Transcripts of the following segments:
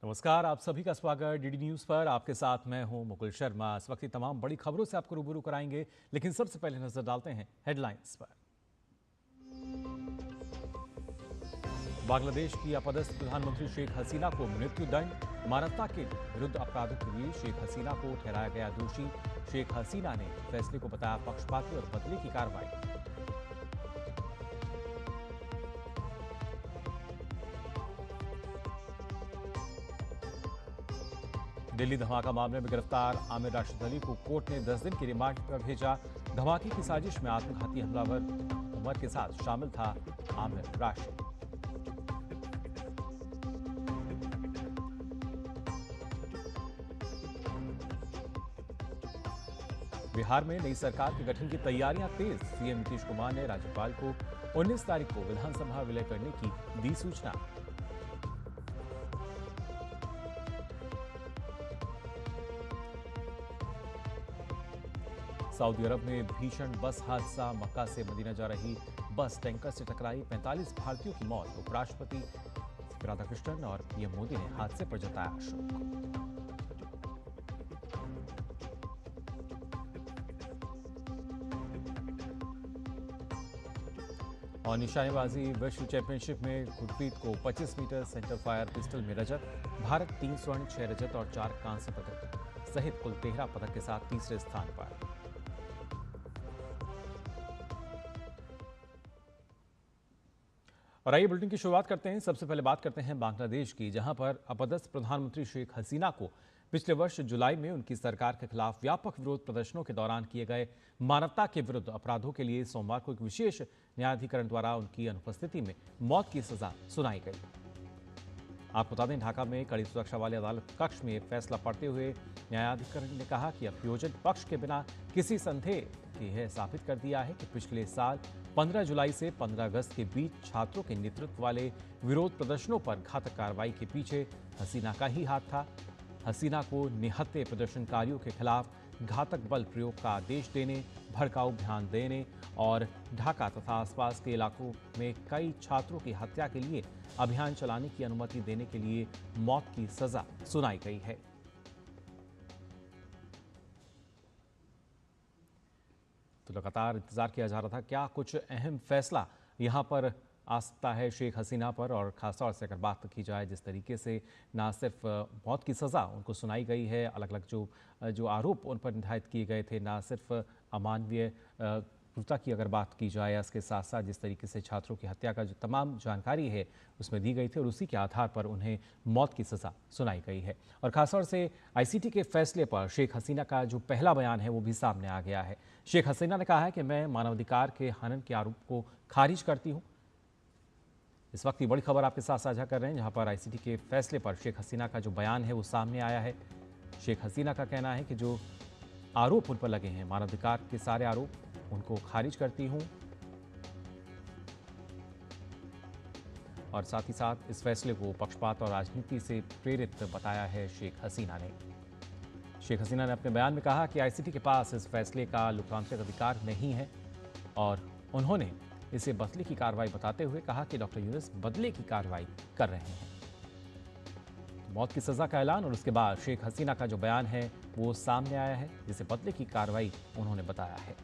नमस्कार, आप सभी का स्वागत डीडी न्यूज पर। आपके साथ मैं हूं मुकुल शर्मा। इस वक्त की तमाम बड़ी खबरों से आपको रूबरू कराएंगे, लेकिन सबसे पहले नजर डालते हैं हेडलाइंस पर। बांग्लादेश की अपदस्थ प्रधानमंत्री शेख हसीना को मृत्युदंड। मानवता के विरुद्ध अपराधों के लिए शेख हसीना को ठहराया गया दोषी। शेख हसीना ने फैसले को बताया पक्षपाती और बदले की कार्रवाई। दिल्ली धमाका मामले में गिरफ्तार आमिर राशिद अली को कोर्ट ने 10 दिन की रिमांड पर भेजा। धमाके की साजिश में आत्मघाती हमलावर उमर के साथ शामिल था आमिर राशिद। बिहार में नई सरकार के गठन की तैयारियां तेज। सीएम नीतीश कुमार ने राज्यपाल को 19 तारीख को विधानसभा विलय करने की दी सूचना। सऊदी अरब में भीषण बस हादसा। मक्का से मदीना जा रही बस टैंकर से टकराई। 45 भारतीयों की मौत। उपराष्ट्रपति राधाकृष्णन और पीएम मोदी ने हादसे पर जताया शोक। और निशानेबाजी विश्व चैंपियनशिप में गुरप्रीत को 25 मीटर सेंटर फायर पिस्टल में रजत। भारत 3 स्वर्ण 6 रजत और 4 कांस्य पदक सहित कुल 13 पदक के साथ तीसरे स्थान पर। और आइए बुलेटिन की शुरुआत करते हैं। सबसे पहले बात करते हैं बांग्लादेश की, जहां पर अपदस्थ प्रधानमंत्री शेख हसीना को पिछले वर्ष जुलाई में उनकी सरकार के खिलाफ व्यापक विरोध प्रदर्शनों के दौरान किए गए मानवता के विरुद्ध अपराधों के लिए सोमवार को एक विशेष न्यायाधिकरण द्वारा उनकी अनुपस्थिति में मौत की सजा सुनाई गई। आपको बता दें, ढाका में कड़ी सुरक्षा वाले अदालत कक्ष में फैसला पढ़ते हुए न्यायाधिकरण ने कहा कि अभियोजन पक्ष के बिना किसी संदेह के यह साबित कर दिया है कि पिछले साल 15 जुलाई से 15 अगस्त के बीच छात्रों के नेतृत्व वाले विरोध प्रदर्शनों पर घातक कार्रवाई के पीछे हसीना का ही हाथ था। हसीना को निहत्थे प्रदर्शनकारियों के खिलाफ घातक बल प्रयोग का आदेश देने, भड़काऊ बयान देने और ढाका तथा आसपास के इलाकों में कई छात्रों की हत्या के लिए अभियान चलाने की अनुमति देने के लिए मौत की सजा सुनाई गई है। तो लगातार इंतजार किया जा रहा था क्या कुछ अहम फैसला यहां पर आ सकता है शेख हसीना पर। और खासतौर से अगर बात की जाए जिस तरीके से ना सिर्फ मौत की सज़ा उनको सुनाई गई है, अलग अलग जो आरोप उन पर निर्धारित किए गए थे, ना सिर्फ अमानवीय क्रूरता की अगर बात की जाए, इसके साथ साथ जिस तरीके से छात्रों की हत्या का जो तमाम जानकारी है उसमें दी गई थी और उसी के आधार पर उन्हें मौत की सज़ा सुनाई गई है। और खासतौर से आईसीटी के फैसले पर शेख हसीना का जो पहला बयान है वो भी सामने आ गया है। शेख हसीना ने कहा है कि मैं मानवाधिकार के हनन के आरोप को खारिज करती हूँ। इस वक्त की बड़ी खबर आपके साथ साझा कर रहे हैं, जहां पर आईसीटी के फैसले पर शेख हसीना का जो बयान है वो सामने आया है। शेख हसीना का कहना है कि जो आरोप उन पर लगे हैं, मानवाधिकार के सारे आरोप, उनको खारिज करती हूं। और साथ ही साथ इस फैसले को पक्षपात और राजनीति से प्रेरित बताया है शेख हसीना ने। शेख हसीना ने अपने बयान में कहा कि आईसीटी के पास इस फैसले का लोकतांत्रिक अधिकार नहीं है और उन्होंने इसे बदले की कार्रवाई बताते हुए कहा कि डॉक्टर यूनुस बदले की कार्रवाई कर रहे हैं। तो मौत की सजा का ऐलान और उसके बाद शेख हसीना का जो बयान है वो सामने आया है, जिसे बदले की कार्रवाई उन्होंने बताया है।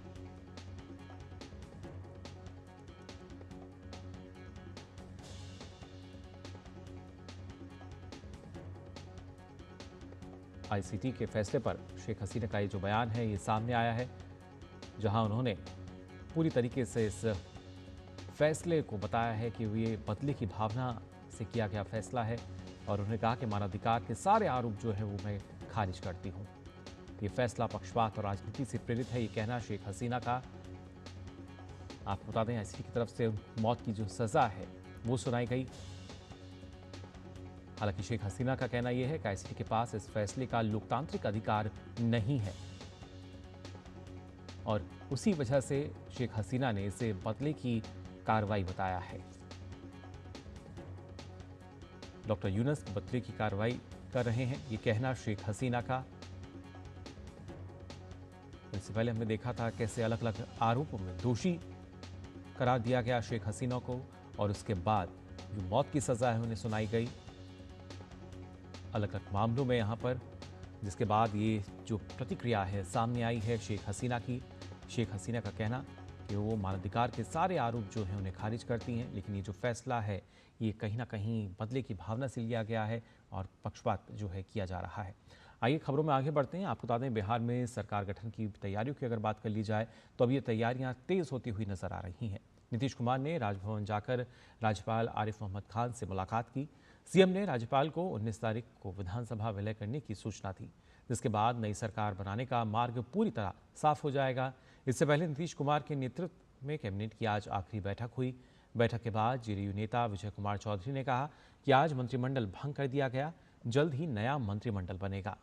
आईसीटी के फैसले पर शेख हसीना का ये जो बयान है ये सामने आया है, जहां उन्होंने पूरी तरीके से इस फैसले को बताया है कि ये बदले की भावना से किया गया फैसला है और उन्होंने कहा कि मानवाधिकार के सारे आरोप जो है वो मैं खारिज करती हूँ। ये फैसला पक्षपात और राजनीति से प्रेरित है, ये कहना शेख हसीना का। आपको बता दें, आईसीटी की तरफ से मौत की जो सजा है वो सुनाई गई। हालांकि शेख हसीना का कहना यह है कि आईसीटी के पास इस फैसले का लोकतांत्रिक अधिकार नहीं है और उसी वजह से शेख हसीना ने इसे बदले की कार्रवाई बताया है। डॉक्टर यूनुस बदले की कार्रवाई कर रहे हैं, ये कहना शेख हसीना का। इससे पहले हमने देखा था कैसे अलग अलग आरोपों में दोषी करार दिया गया शेख हसीना को और उसके बाद जो मौत की सजा है उन्हें सुनाई गई। अलग अलग मामलों में यहाँ पर, जिसके बाद ये जो प्रतिक्रिया है सामने आई है शेख हसीना की। शेख हसीना का कहना कि वो मानवाधिकार के सारे आरोप जो हैं उन्हें खारिज करती हैं, लेकिन ये जो फैसला है ये कहीं ना कहीं बदले की भावना से लिया गया है और पक्षपात जो है किया जा रहा है। आइए खबरों में आगे बढ़ते हैं। आपको बता दें, बिहार में सरकार गठन की तैयारियों की अगर बात कर ली जाए तो अब ये तैयारियां तेज होती हुई नजर आ रही हैं। नीतीश कुमार ने राजभवन जाकर राज्यपाल आरिफ मोहम्मद खान से मुलाकात की। सीएम ने राज्यपाल को 19 तारीख को विधानसभा विलय करने की सूचना दी, जिसके बाद नई सरकार बनाने का मार्ग पूरी तरह साफ हो जाएगा। इससे पहले नीतीश कुमार के नेतृत्व में कैबिनेट की आज आखिरी बैठक हुई। बैठक के बाद जेडीयू नेता विजय कुमार चौधरी ने कहा कि आज मंत्रिमंडल भंग कर दिया गया, जल्द ही नया मंत्रिमंडल बनेगा।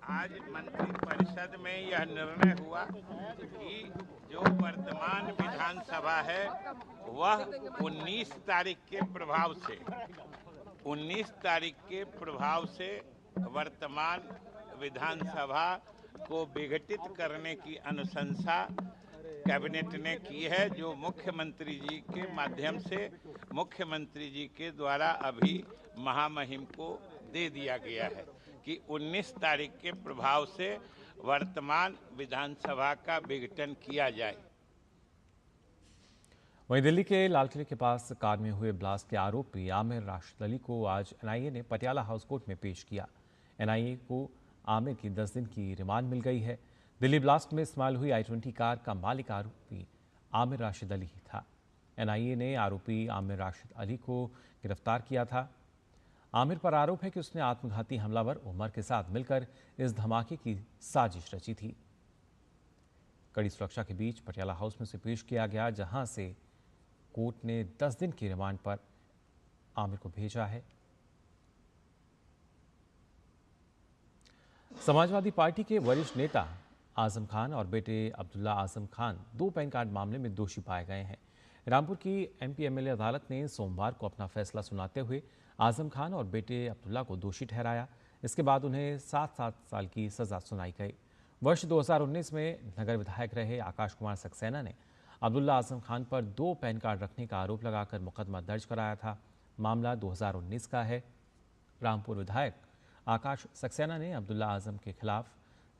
आज मंत्रिपरिषद में यह निर्णय हुआ कि जो वर्तमान विधानसभा है वह 19 तारीख के प्रभाव से वर्तमान विधानसभा को विघटित करने की अनुशंसा कैबिनेट ने की है, जो मुख्यमंत्री जी के माध्यम से मुख्यमंत्री जी के द्वारा अभी महामहिम को दे दिया गया है कि 19 तारीख के प्रभाव से वर्तमान विधानसभा का विघटन किया जाए। वहीं दिल्ली के लाल किले के पास कार में हुए ब्लास्ट के आरोपी आमिर राशिद अली को आज एनआईए ने पटियाला हाउस कोर्ट में पेश किया। एनआईए को आमिर की 10 दिन की रिमांड मिल गई है। दिल्ली ब्लास्ट में इस्तेमाल हुई i20 कार का मालिक आरोपी आमिर राशिद अली ही था। एनआईए ने आरोपी आमिर राशिद अली को गिरफ्तार किया था। आमिर पर आरोप है कि उसने आत्मघाती हमलावर उमर के साथ मिलकर इस धमाके की साजिश रची थी। कड़ी सुरक्षा के बीच पटियाला हाउस में उसे पेश किया गया, जहां से कोर्ट ने 10 दिन की रिमांड पर आमिर को भेजा है। समाजवादी पार्टी के वरिष्ठ नेता आजम खान और बेटे अब्दुल्ला आजम खान 2 पैन कार्ड मामले में दोषी पाए गए हैं। रामपुर की एमपी एमएलए अदालत ने सोमवार को अपना फैसला सुनाते हुए आजम खान और बेटे अब्दुल्ला को दोषी ठहराया। इसके बाद उन्हें 7-7 साल की सजा सुनाई गई। वर्ष 2019 में नगर विधायक रहे आकाश कुमार सक्सेना ने अब्दुल्ला आजम खान पर 2 पैन कार्ड रखने का आरोप लगाकर मुकदमा दर्ज कराया था। मामला 2019 का है। रामपुर विधायक आकाश सक्सेना ने अब्दुल्ला आजम के खिलाफ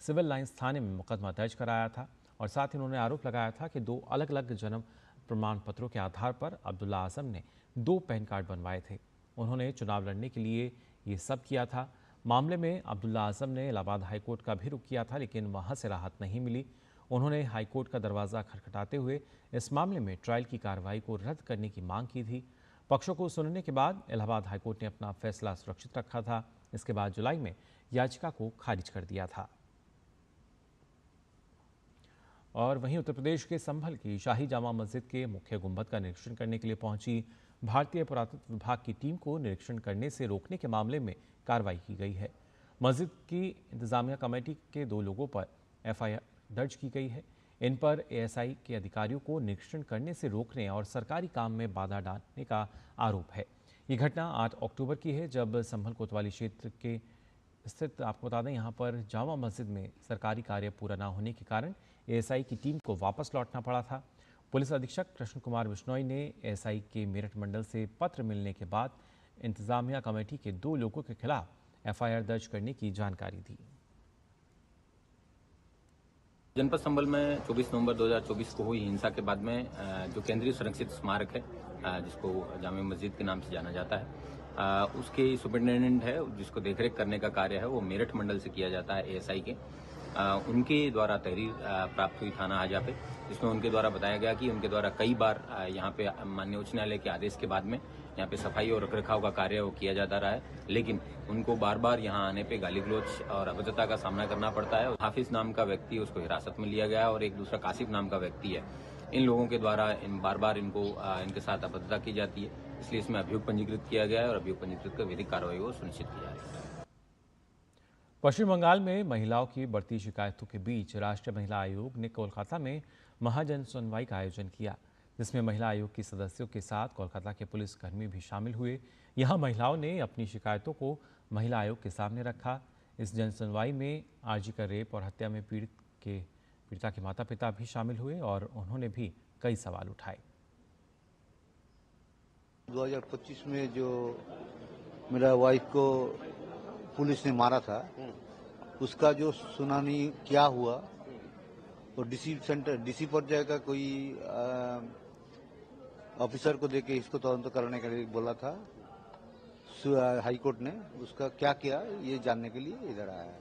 सिविल लाइंस थाने में मुकदमा दर्ज कराया था और साथ ही उन्होंने आरोप लगाया था कि 2 अलग अलग जन्म प्रमाण पत्रों के आधार पर अब्दुल्ला आजम ने 2 पैन कार्ड बनवाए थे। उन्होंने चुनाव लड़ने के लिए ये सब किया था। मामले में अब्दुल्ला आजम ने इलाहाबाद हाईकोर्ट का भी रुख किया था, लेकिन वहां से राहत नहीं मिली। उन्होंने हाईकोर्ट का दरवाजा खटखटाते हुए इस मामले में ट्रायल की कार्रवाई को रद्द करने की मांग की थी। पक्षों को सुनने के बाद इलाहाबाद हाईकोर्ट ने अपना फैसला सुरक्षित रखा था। इसके बाद जुलाई में याचिका को खारिज कर दिया था। और वहीं उत्तर प्रदेश के संभल की शाही जामा मस्जिद के मुख्य गुंबद का निरीक्षण करने के लिए पहुंची भारतीय पुरातत्व विभाग की टीम को निरीक्षण करने से रोकने के मामले में कार्रवाई की गई है। मस्जिद की इंतजामिया कमेटी के 2 लोगों पर एफआईआर दर्ज की गई है। इन पर एएसआई के अधिकारियों को निरीक्षण करने से रोकने और सरकारी काम में बाधा डालने का आरोप है। ये घटना 8 अक्टूबर की है, जब संभल कोतवाली क्षेत्र के स्थित, आपको बता दें, यहाँ पर जामा मस्जिद में सरकारी कार्य पूरा न होने के कारण एएसआई की टीम को वापस लौटना पड़ा था। पुलिस अधीक्षक कृष्ण कुमार बिश्नोई ने एएसआई के मेरठ मंडल से पत्र मिलने के बाद इंतजामिया कमेटी के 2 लोगों के खिलाफ एफआईआर दर्ज करने की जानकारी दी। जनपद संभल में 24 नवंबर 2024 को हुई हिंसा के बाद में जो केंद्रीय संरक्षित स्मारक है, जिसको जामा मस्जिद के नाम से जाना जाता है, उसके सुपरिटेंडेंट है, जिसको देखरेख करने का कार्य है वो मेरठ मंडल से किया जाता है एएसआई के। उनके द्वारा तहरीर प्राप्त हुई थाना हाजा पे, जिसमें उनके द्वारा बताया गया कि उनके द्वारा कई बार यहाँ पे माननीय उच्च न्यायालय के आदेश के बाद में यहाँ पे सफाई और रखरखाव का कार्य वो किया जाता रहा है, लेकिन उनको बार बार यहाँ आने पे गाली गलौज और अभद्रता का सामना करना पड़ता है। हाफिज नाम का व्यक्ति, उसको हिरासत में लिया गया और एक दूसरा कासिफ नाम का व्यक्ति है। इन लोगों के द्वारा बार बार इनके साथ अभद्रता की जाती है, इसलिए इसमें अभियोग पंजीकृत किया गया है और अभियोग पंजीकृत कर विधिक कार्रवाई को सुनिश्चित किया है। पश्चिम बंगाल में महिलाओं की बढ़ती शिकायतों के बीच राष्ट्रीय महिला आयोग ने कोलकाता में महाजन सुनवाई का आयोजन किया, जिसमें महिला आयोग की सदस्यों के साथ कोलकाता के पुलिसकर्मी भी शामिल हुए। यहां महिलाओं ने अपनी शिकायतों को महिला आयोग के सामने रखा। इस जन सुनवाई में आरजी का रेप और हत्या में पीड़िता के माता पिता भी शामिल हुए और उन्होंने भी कई सवाल उठाए। 2025 में जो मेरा वाइफ को पुलिस ने मारा था, उसका जो सुनानी क्या हुआ वो डीसी पर्याय का कोई ऑफिसर को देके इसको तुरंत करने के लिए बोला था। हाई कोर्ट ने उसका क्या किया ये जानने के लिए इधर आया है।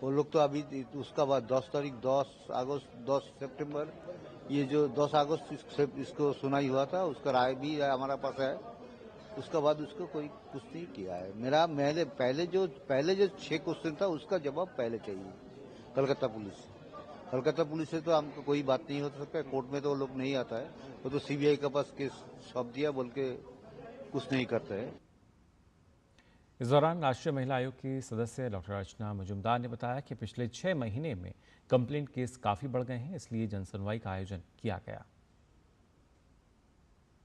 वो लोग तो अभी उसका बाद 10 तारीख 10 अगस्त 10 सितंबर ये जो 10 अगस्त इसको सुनाई हुआ था, उसका राय भी हमारा पास है। उसका बाद उसको कोई कुछ नहीं किया है। मेरा पहले जो 6 क्वेश्चन था उसका जवाब पहले चाहिए कलकत्ता पुलिस से तो हमको कोई बात नहीं हो सकता। कोर्ट में तो वो लोग नहीं आता है, वो तो सीबीआई के पास केस सौंप दिया बोल के कुछ नहीं करते हैं। इस दौरान राष्ट्रीय महिला आयोग की सदस्य डॉक्टर अर्चना मजुमदार ने बताया कि पिछले 6 महीने में कंप्लेंट केस काफी बढ़ गए हैं, इसलिए जनसुनवाई का आयोजन किया गया।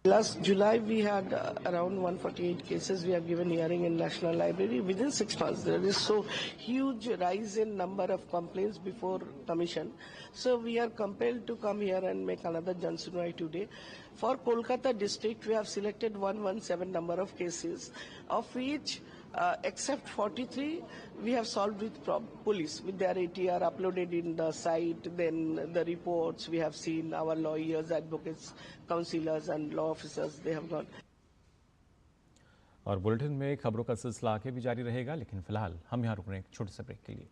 Last July, we had around 148 cases. We have given hearing in National Library. Within 6 months, there is so huge rise in number of complaints before commission. So we are compelled to come here and make another Jansunwai today. For Kolkata district, we have selected 117 number of cases, of which except 43, we have solved with police, with their ATR uploaded in the site. Then the reports we have seen, our lawyers, advocates, councillors and law officers, they have gone. और bulletin में खबरों का सिलसिला आगे भी जारी रहेगा, लेकिन फिलहाल हम यहाँ रुक रहे हैं एक छोटे से ब्रेक के लिए।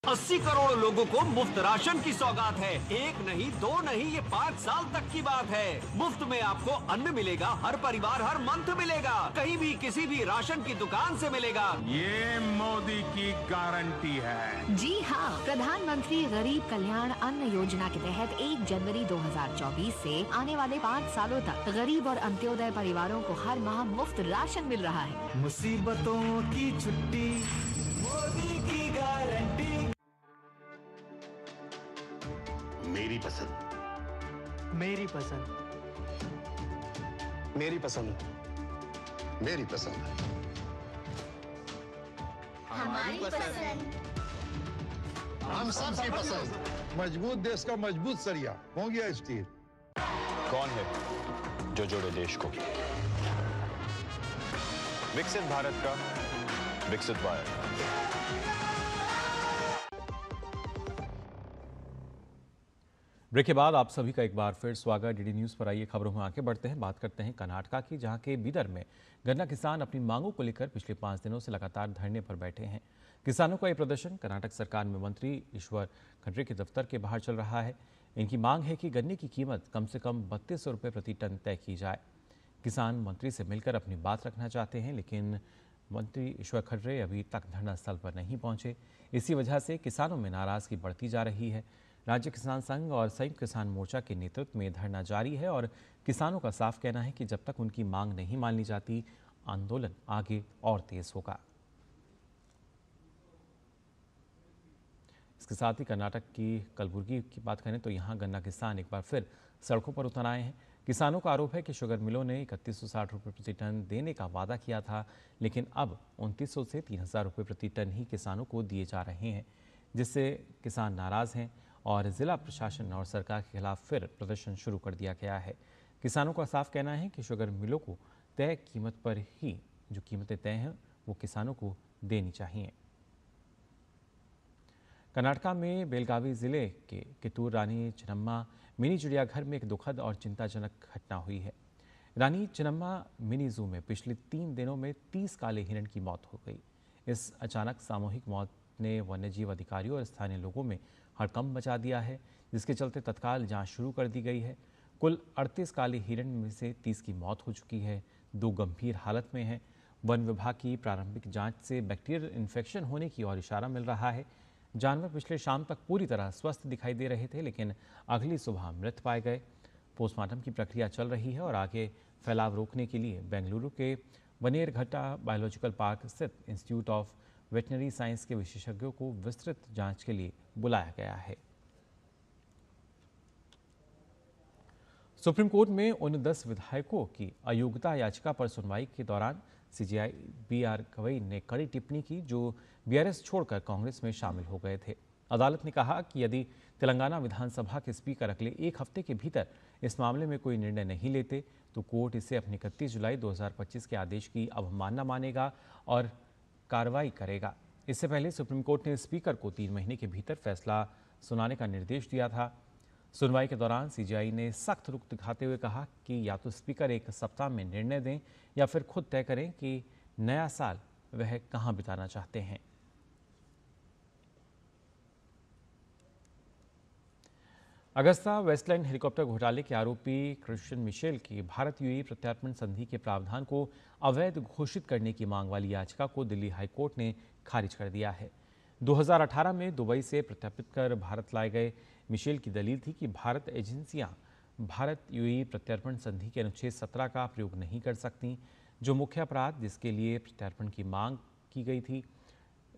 80 करोड़ लोगों को मुफ्त राशन की सौगात है। 1 नहीं 2 नहीं, ये 5 साल तक की बात है। मुफ्त में आपको अन्न मिलेगा, हर परिवार हर मंथ मिलेगा, कहीं भी किसी भी राशन की दुकान से मिलेगा। ये मोदी की गारंटी है। जी हाँ, प्रधानमंत्री गरीब कल्याण अन्न योजना के तहत 1 जनवरी 2024 से आने वाले 5 सालों तक गरीब और अंत्योदय परिवारों को हर माह मुफ्त राशन मिल रहा है। मुसीबतों की छुट्टी, मोदी की गारंटी। मेरी पसंद, मेरी पसंद, मेरी पसंद, मेरी पसंद, हमारी पसंद, हम सबकी पसंद। मजबूत देश का मजबूत सरिया हो गया स्टील। कौन है जो जोड़े देश को? विकसित भारत का विकसित भारत। ब्रेक के बाद आप सभी का एक बार फिर स्वागत। डीडी न्यूज पर आइए खबरों में आगे बढ़ते हैं। बात करते हैं कर्नाटका की, जहां के बीदर में गन्ना किसान अपनी मांगों को लेकर पिछले 5 दिनों से लगातार धरने पर बैठे हैं। किसानों का यह प्रदर्शन कर्नाटक सरकार में मंत्री ईश्वर खंड्रे के दफ्तर के बाहर चल रहा है। इनकी मांग है कि गन्ने की कीमत कम से कम 3200 रुपये प्रति टन तय की जाए। किसान मंत्री से मिलकर अपनी बात रखना चाहते हैं, लेकिन मंत्री ईश्वर खंड्रे अभी तक धरना स्थल पर नहीं पहुंचे। इसी वजह से किसानों में नाराजगी बढ़ती जा रही है। राज्य किसान संघ और संयुक्त किसान मोर्चा के नेतृत्व में धरना जारी है और किसानों का साफ कहना है कि जब तक उनकी मांग नहीं मान ली जाती, आंदोलन आगे और तेज होगा। इसके साथ ही कर्नाटक की कलबुर्गी की बात करें तो यहाँ गन्ना किसान एक बार फिर सड़कों पर उतर आए हैं। किसानों का आरोप है कि शुगर मिलों ने 3160 रुपये प्रति टन देने का वादा किया था, लेकिन अब 2900 से 3000 रुपये प्रति टन ही किसानों को दिए जा रहे हैं, जिससे किसान नाराज हैं और जिला प्रशासन और सरकार के खिलाफ फिर प्रदर्शन शुरू कर दिया गया है। किसानों का साफ कहना है कि शुगर मिलों को तय कीमत पर ही जो कीमतें तय हैं वो किसानों को देनी चाहिए। कर्नाटका में बेलगावी जिले के कितूर रानी चेन्नम्मा मिनी चिड़ियाघर में एक दुखद और चिंताजनक घटना हुई है। रानी चेन्नम्मा मिनी जू में पिछले 3 दिनों में 30 काले हिरण की मौत हो गई। इस अचानक सामूहिक मौत ने वन्यजीव अधिकारियों और स्थानीय लोगों में हड़कंप मचा दिया है, जिसके चलते तत्काल जांच शुरू कर दी गई है। कुल 38 काले हिरण में से 30 की मौत हो चुकी है, 2 गंभीर हालत में हैं। वन विभाग की प्रारंभिक जांच से बैक्टीरियल इन्फेक्शन होने की ओर इशारा मिल रहा है। जानवर पिछले शाम तक पूरी तरह स्वस्थ दिखाई दे रहे थे, लेकिन अगली सुबह मृत पाए गए। पोस्टमार्टम की प्रक्रिया चल रही है और आगे फैलाव रोकने के लिए बेंगलुरु के बनेरघट्टा बायोलॉजिकल पार्क स्थित इंस्टीट्यूट ऑफ वेटनरी साइंस के विशेषज्ञों को विस्तृत जांच के लिए बुलाया गया है। सुप्रीम कोर्ट में उन 10 विधायकों की अयोग्यता याचिका पर सुनवाई के दौरान सीजेआई BR गवई ने कड़ी टिप्पणी की, जो BRS छोड़कर कांग्रेस में शामिल हो गए थे। अदालत ने कहा कि यदि तेलंगाना विधानसभा के स्पीकर अगले एक हफ्ते के भीतर इस मामले में कोई निर्णय नहीं लेते तो कोर्ट इसे अपने 31 जुलाई 2025 के आदेश की अवमानना मानेगा और कार्रवाई करेगा। इससे पहले सुप्रीम कोर्ट ने स्पीकर को 3 महीने के भीतर फैसला सुनाने का निर्देश दिया था। सुनवाई के दौरान सीजेआई ने सख्त रुख दिखाते हुए कहा कि या तो स्पीकर एक सप्ताह में निर्णय दें या फिर खुद तय करें कि नया साल वह कहां बिताना चाहते हैं। अगस्ता वेस्टलैंड हेलीकॉप्टर घोटाले के आरोपी क्रिश्चियन मिशेल की भारत यूएई प्रत्यार्पण संधि के प्रावधान को अवैध घोषित करने की मांग वाली याचिका को दिल्ली हाईकोर्ट ने खारिज कर दिया है। 2018 में दुबई से प्रत्यार्पित कर भारत लाए गए मिशेल की दलील थी कि भारत एजेंसियां भारत यूएई प्रत्यार्पण संधि के अनुच्छेद 17 का प्रयोग नहीं कर सकती, जो मुख्य अपराध जिसके लिए प्रत्यार्पण की मांग की गई थी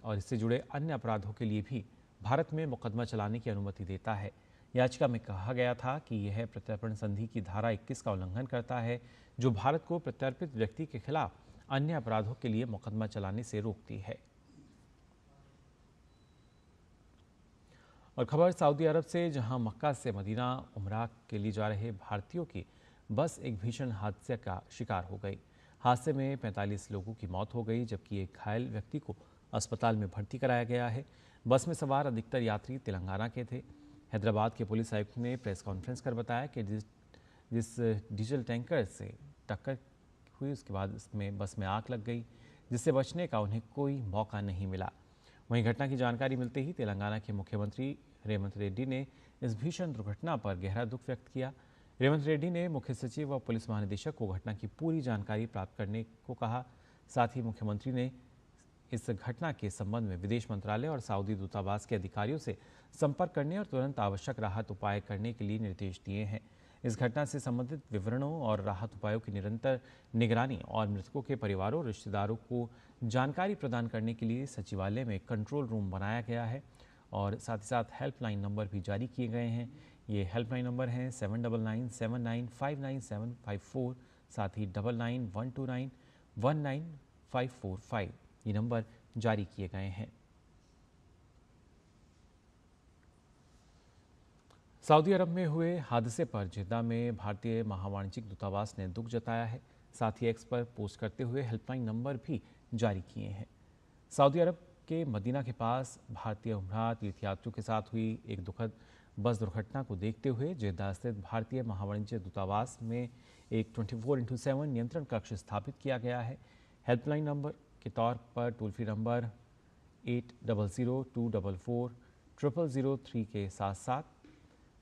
और इससे जुड़े अन्य अपराधों के लिए भी भारत में मुकदमा चलाने की अनुमति देता है। याचिका में कहा गया था कि यह प्रत्यार्पण संधि की धारा 21 का उल्लंघन करता है, जो भारत को प्रत्यार्पित व्यक्ति के खिलाफ अन्य अपराधों के लिए मुकदमा चलाने से रोकती है। और खबर सऊदी अरब से, जहां मक्का से मदीना उमरा के लिए जा रहे भारतीयों की बस एक भीषण हादसे का शिकार हो गई। हादसे में 45 लोगों की मौत हो गई, जबकि एक घायल व्यक्ति को अस्पताल में भर्ती कराया गया है। बस में सवार अधिकतर यात्री तेलंगाना के थे। हैदराबाद के पुलिस आयुक्त ने प्रेस कॉन्फ्रेंस कर बताया कि जिस डीजल टैंकर से टक्कर हुई उसके बाद बस में आग लग गई, जिससे बचने का उन्हें कोई मौका नहीं मिला। वहीं घटना की जानकारी मिलते ही तेलंगाना के मुख्यमंत्री रेवंत रेड्डी ने इस भीषण दुर्घटना पर गहरा दुख व्यक्त किया। रेवंत रेड्डी ने मुख्य सचिव व पुलिस महानिदेशक को घटना की पूरी जानकारी प्राप्त करने को कहा। साथ ही मुख्यमंत्री ने इस घटना के संबंध में विदेश मंत्रालय और सऊदी दूतावास के अधिकारियों से संपर्क करने और तुरंत आवश्यक राहत उपाय करने के लिए निर्देश दिए हैं। इस घटना से संबंधित विवरणों और राहत उपायों की निरंतर निगरानी और मृतकों के परिवारों और रिश्तेदारों को जानकारी प्रदान करने के लिए सचिवालय में कंट्रोल रूम बनाया गया है और साथ ही साथ हेल्पलाइन नंबर भी जारी किए गए हैं। ये हेल्पलाइन नंबर हैं 7997959754, साथ ही 9912919545। ये नंबर जारी किए गए हैं। सऊदी अरब में हुए हादसे पर जिद्दा में भारतीय महावाणिज्यिक दूतावास ने दुख जताया है। साथ ही एक्स पर पोस्ट करते हुए हेल्पलाइन नंबर भी जारी किए हैं। सऊदी अरब के मदीना के पास भारतीय उमरा तीर्थयात्रियों के साथ हुई एक दुखद बस दुर्घटना को देखते हुए जिद्दा स्थित भारतीय महावाणिज्य दूतावास में एक 24/7 नियंत्रण कक्ष स्थापित किया गया है। हेल्पलाइन नंबर के तौर पर टोल फ्री नंबर 8002440003 के साथ साथ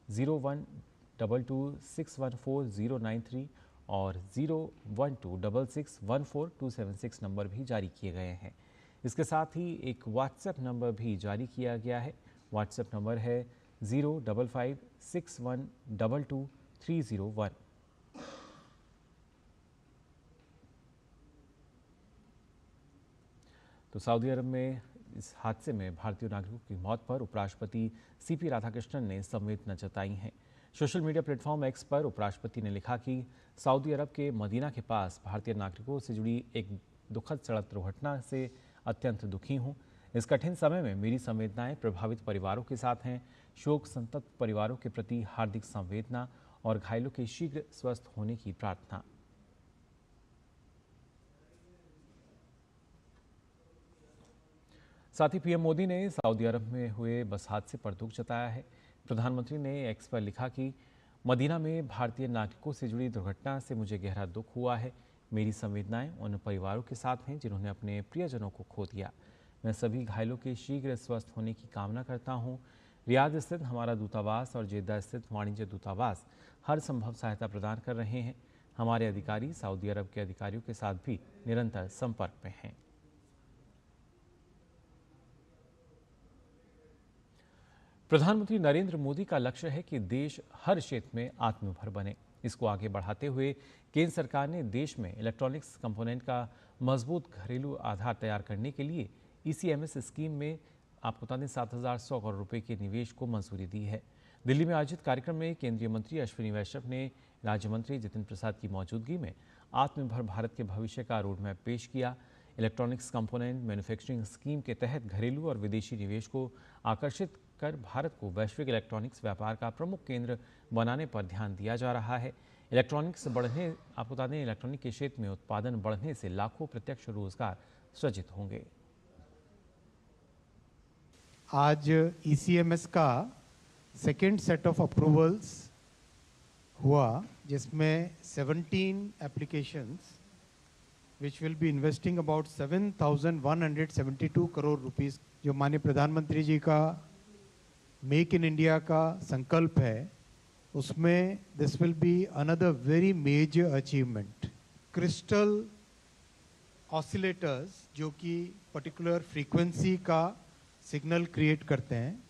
0122614093 और 0126614276 नंबर भी जारी किए गए हैं। इसके साथ ही एक व्हाट्सएप नंबर भी जारी किया गया है। व्हाट्सएप नंबर है 05561222301। तो सऊदी अरब में इस हादसे में भारतीय नागरिकों की मौत पर उपराष्ट्रपति सीपी राधाकृष्णन ने संवेदना जताई हैं। सोशल मीडिया प्लेटफॉर्म एक्स पर उपराष्ट्रपति ने लिखा कि सऊदी अरब के मदीना के पास भारतीय नागरिकों से जुड़ी एक दुखद सड़क दुर्घटना से अत्यंत दुखी हूँ। इस कठिन समय में मेरी संवेदनाएं प्रभावित परिवारों के साथ हैं। शोक संतप्त परिवारों के प्रति हार्दिक संवेदना और घायलों के शीघ्र स्वस्थ होने की प्रार्थना। साथ ही पीएम मोदी ने सऊदी अरब में हुए बस हादसे पर दुख जताया है। प्रधानमंत्री ने एक्स पर लिखा कि मदीना में भारतीय नागरिकों से जुड़ी दुर्घटना से मुझे गहरा दुख हुआ है। मेरी संवेदनाएं उन परिवारों के साथ हैं जिन्होंने अपने प्रियजनों को खो दिया। मैं सभी घायलों के शीघ्र स्वस्थ होने की कामना करता हूं। रियाद स्थित हमारा दूतावास और जेद्दा स्थित वाणिज्य दूतावास हर संभव सहायता प्रदान कर रहे हैं। हमारे अधिकारी सऊदी अरब के अधिकारियों के साथ भी निरंतर संपर्क में हैं। प्रधानमंत्री नरेंद्र मोदी का लक्ष्य है कि देश हर क्षेत्र में आत्मनिर्भर बने। इसको आगे बढ़ाते हुए केंद्र सरकार ने देश में इलेक्ट्रॉनिक्स कंपोनेंट का मजबूत घरेलू आधार तैयार करने के लिए ECMS स्कीम में आपको बता दें 7,100 करोड़ रुपए के निवेश को मंजूरी दी है। दिल्ली में आयोजित कार्यक्रम में केंद्रीय मंत्री अश्विनी वैष्णव ने राज्य मंत्री जितिन प्रसाद की मौजूदगी में आत्मनिर्भर भारत के भविष्य का रोड मैप पेश किया। इलेक्ट्रॉनिक्स कंपोनेंट मैन्युफैक्चरिंग स्कीम के तहत घरेलू और विदेशी निवेश को आकर्षित कर भारत को वैश्विक इलेक्ट्रॉनिक्स व्यापार का प्रमुख केंद्र बनाने पर ध्यान दिया जा रहा है। इलेक्ट्रॉनिक्स बढ़ने आपको बता दें, इलेक्ट्रॉनिक के क्षेत्र में उत्पादन बढ़ने से लाखों प्रत्यक्ष रोजगार सृजित होंगे। आज ECMS का सेकेंड सेट ऑफ अप्रूवल्स हुआ, जिसमें 17 applications which will be investing about 7,172 crore rupees. जो माननीय प्रधानमंत्री जी का मेक इन इंडिया का संकल्प है, उसमें this will be another very major achievement. Crystal oscillators जो कि पर्टिकुलर फ्रीक्वेंसी का सिग्नल क्रिएट करते हैं,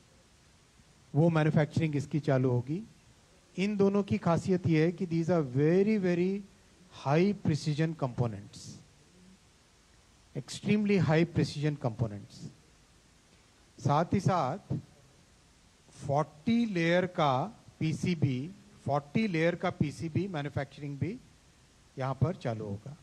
वो मैन्युफैक्चरिंग इसकी चालू होगी। इन दोनों की खासियत ये है कि these are very very high precision components, extremely high precision components. साथ ही साथ 40 लेयर का पीसीबी मैन्युफैक्चरिंग भी यहां पर चालू होगा।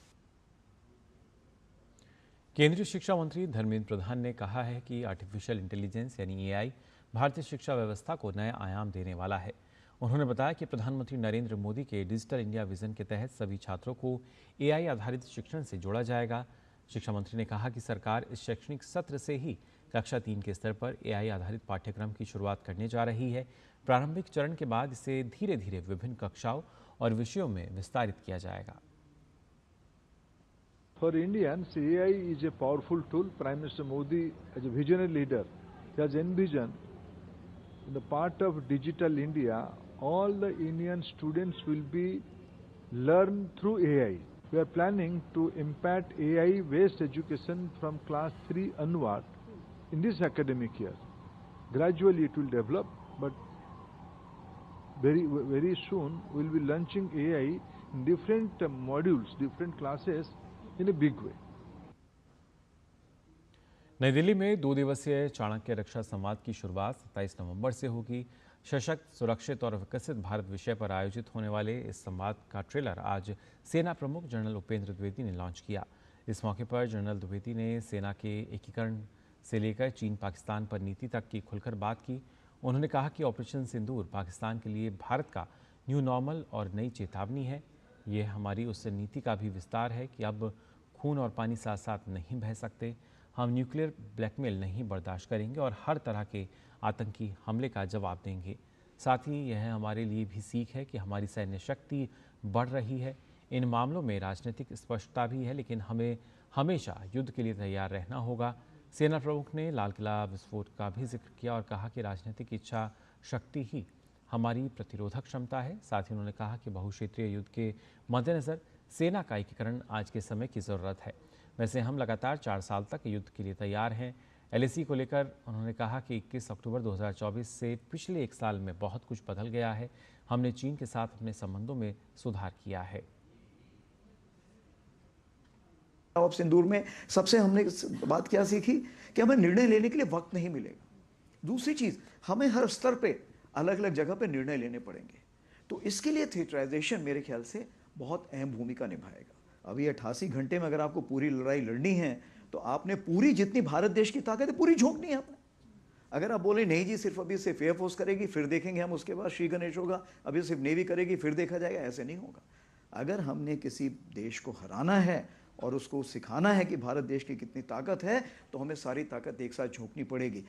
केंद्रीय शिक्षा मंत्री धर्मेंद्र प्रधान ने कहा है कि आर्टिफिशियल इंटेलिजेंस यानी AI भारतीय शिक्षा व्यवस्था को नया आयाम देने वाला है। उन्होंने बताया कि प्रधानमंत्री नरेंद्र मोदी के डिजिटल इंडिया विजन के तहत सभी छात्रों को AI आधारित शिक्षण से जोड़ा जाएगा। शिक्षा मंत्री ने कहा कि सरकार इस शैक्षणिक सत्र से ही कक्षा 3 के स्तर पर AI आधारित पाठ्यक्रम की शुरुआत करने जा रही है। प्रारंभिक चरण के बाद इसे धीरे धीरे विभिन्न कक्षाओं और विषयों में विस्तारित किया जाएगा। For Indians, AI is a powerful tool. Prime Minister Modi, as a visionary leader, has envisioned in the part of digital India, all the Indian students will be learned through AI. We are planning to impact AI-based education from class 3 onward in this academic year. Gradually it will develop, but very soon we will be launching AI in different modules, different classes in a big way. नई दिल्ली में 2 दिवसीय चाणक्य रक्षा संवाद की शुरुआत 27 नवंबर से होगी। सशक्त, सुरक्षित और विकसित भारत विषय पर आयोजित होने वाले इस संवाद का ट्रेलर आज सेना प्रमुख जनरल उपेंद्र द्विवेदी ने लॉन्च किया। इस मौके पर जनरल द्विवेदी ने सेना के एकीकरण से लेकर चीन पाकिस्तान पर नीति तक की खुलकर बात की। उन्होंने कहा कि ऑपरेशन सिंदूर पाकिस्तान के लिए भारत का न्यू नॉर्मल और नई चेतावनी है। ये हमारी उस नीति का भी विस्तार है कि अब खून और पानी साथ साथ नहीं बह सकते। हम न्यूक्लियर ब्लैकमेल नहीं बर्दाश्त करेंगे और हर तरह के आतंकी हमले का जवाब देंगे। साथ ही यह हमारे लिए भी सीख है कि हमारी सैन्य शक्ति बढ़ रही है। इन मामलों में राजनीतिक स्पष्टता भी है, लेकिन हमें हमेशा युद्ध के लिए तैयार रहना होगा। सेना प्रमुख ने लाल किला विस्फोट का भी जिक्र किया और कहा कि राजनीतिक इच्छा शक्ति ही हमारी प्रतिरोधक क्षमता है। साथ ही उन्होंने कहा कि बहुक्षेत्रीय युद्ध के मद्देनज़र सेना का एकीकरण आज के समय की ज़रूरत है। वैसे हम लगातार 4 साल तक युद्ध के लिए तैयार हैं। LAC को लेकर उन्होंने कहा कि 21 अक्टूबर 2024 से पिछले 1 साल में बहुत कुछ बदल गया है। हमने चीन के साथ अपने संबंधों में सुधार किया है। अब सिंदूर में सबसे हमने बात क्या सीखी कि हमें निर्णय लेने के लिए वक्त नहीं मिलेगा। दूसरी चीज, हमें हर स्तर पे अलग अलग जगह पे निर्णय लेने पड़ेंगे। तो इसके लिए थिएटराइजेशन मेरे ख्याल से बहुत अहम भूमिका निभाएगा। अभी 88 घंटे में अगर आपको पूरी लड़ाई लड़नी है तो आपने पूरी जितनी भारत देश की ताकत है पूरी झोंकनी है आपने। अगर आप बोले नहीं जी सिर्फ अभी सिर्फ एयरफोर्स करेगी फिर देखेंगे हम, उसके बाद श्री गणेश होगा, अभी सिर्फ नेवी करेगी फिर देखा जाएगा, ऐसे नहीं होगा। अगर हमने किसी देश को हराना है और उसको सिखाना है कि भारत देश की कितनी ताकत है, तो हमें सारी ताकत एक साथ झोंकनी पड़ेगी।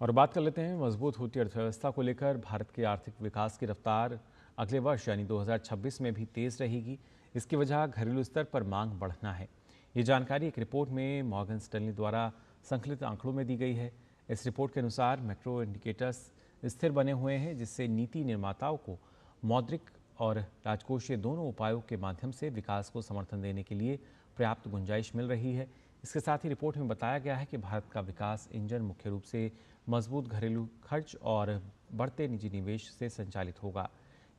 और बात कर लेते हैं मजबूत होती अर्थव्यवस्था को लेकर। भारत के आर्थिक विकास की रफ्तार अगले वर्ष यानी 2026 में भी तेज रहेगी। इसकी वजह घरेलू स्तर पर मांग बढ़ना है। ये जानकारी एक रिपोर्ट में मॉर्गन स्टैनली द्वारा संकलित आंकड़ों में दी गई है। इस रिपोर्ट के अनुसार मैक्रो इंडिकेटर्स स्थिर बने हुए हैं, जिससे नीति निर्माताओं को मौद्रिक और राजकोषीय दोनों उपायों के माध्यम से विकास को समर्थन देने के लिए पर्याप्त गुंजाइश मिल रही है। इसके साथ ही रिपोर्ट में बताया गया है कि भारत का विकास इंजन मुख्य रूप से मजबूत घरेलू खर्च और बढ़ते निजी निवेश से संचालित होगा।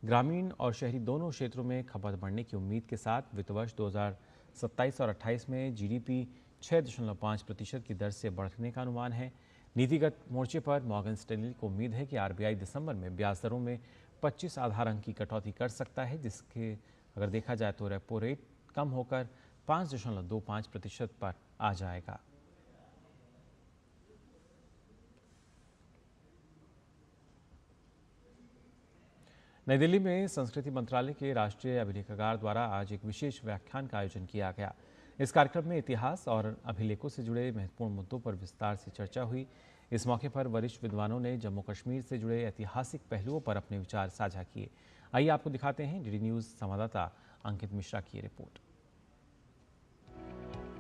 ग्रामीण और शहरी दोनों क्षेत्रों में खपत बढ़ने की उम्मीद के साथ वित्त वर्ष 2027 और 28 में GDP 6.5% की दर से बढ़ने का अनुमान है। नीतिगत मोर्चे पर मॉर्गन स्टैनली को उम्मीद है कि RBI दिसंबर में ब्याज दरों में 25 आधार अंक की कटौती कर सकता है, जिसके अगर देखा जाए तो रेपो रेट कम होकर 5.25% पर आ जाएगा। नई दिल्ली में संस्कृति मंत्रालय के राष्ट्रीय अभिलेखागार द्वारा आज एक विशेष व्याख्यान का आयोजन किया गया। इस कार्यक्रम में इतिहास और अभिलेखों से जुड़े महत्वपूर्ण मुद्दों पर विस्तार से चर्चा हुई। इस मौके पर वरिष्ठ विद्वानों ने जम्मू कश्मीर से जुड़े ऐतिहासिक पहलुओं पर अपने विचार साझा किए। आइए आपको दिखाते हैं डीडी न्यूज़ संवाददाता अंकित मिश्रा की रिपोर्ट।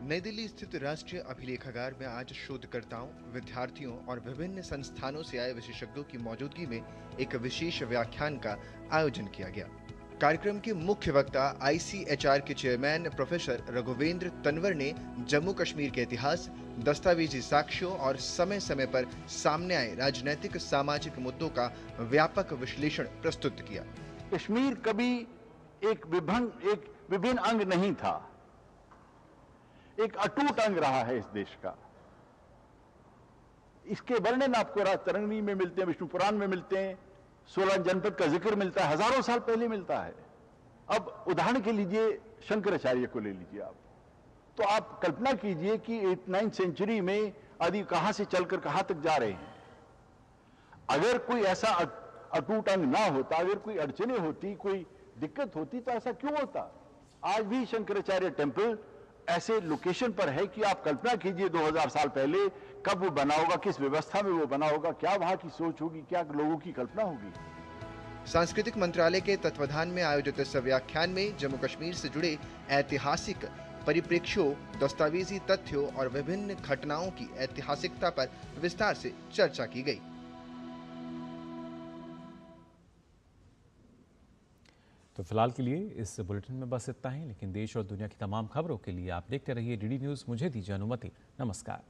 नई दिल्ली स्थित राष्ट्रीय अभिलेखागार में आज शोधकर्ताओं, विद्यार्थियों और विभिन्न संस्थानों से आए विशेषज्ञों की मौजूदगी में एक विशेष व्याख्यान का आयोजन किया गया। कार्यक्रम के मुख्य वक्ता ICHR के चेयरमैन प्रोफेसर रघुवेंद्र तनवर ने जम्मू कश्मीर के इतिहास, दस्तावेजी साक्ष्यों और समय समय पर सामने आए राजनीतिक सामाजिक मुद्दों का व्यापक विश्लेषण प्रस्तुत किया। कश्मीर कभी एक विभिन्न अंग नहीं था, एक अटूट अंग रहा है इस देश का। इसके वर्णन आपको राजतरंगिणी में मिलते हैं, विष्णु पुराण में मिलते हैं, 16 जनपद का जिक्र मिलता है, हजारों साल पहले मिलता है। अब उदाहरण के लीजिए शंकराचार्य को ले लीजिए आप, तो आप कल्पना कीजिए कि 9th सेंचुरी में आदि कहां से चलकर कहां तक जा रहे हैं। अगर कोई ऐसा अटूट अंग ना होता, अगर कोई अड़चने होती, कोई दिक्कत होती, तो ऐसा क्यों होता? आज भी शंकराचार्य टेम्पल ऐसे लोकेशन पर है कि आप कल्पना कीजिए 2000 साल पहले कब वो बना होगा, किस व्यवस्था में वो बना होगा, क्या वहां की सोच होगी, क्या लोगों की कल्पना होगी। सांस्कृतिक मंत्रालय के तत्वाधान में आयोजित इस व्याख्यान में जम्मू कश्मीर से जुड़े ऐतिहासिक परिप्रेक्ष्यों, दस्तावेजी तथ्यों और विभिन्न घटनाओं की ऐतिहासिकता पर विस्तार से चर्चा की गई। तो फिलहाल के लिए इस बुलेटिन में बस इतना ही, लेकिन देश और दुनिया की तमाम खबरों के लिए आप देखते रहिए डीडी न्यूज़। मुझे दीजिए अनुमति। नमस्कार।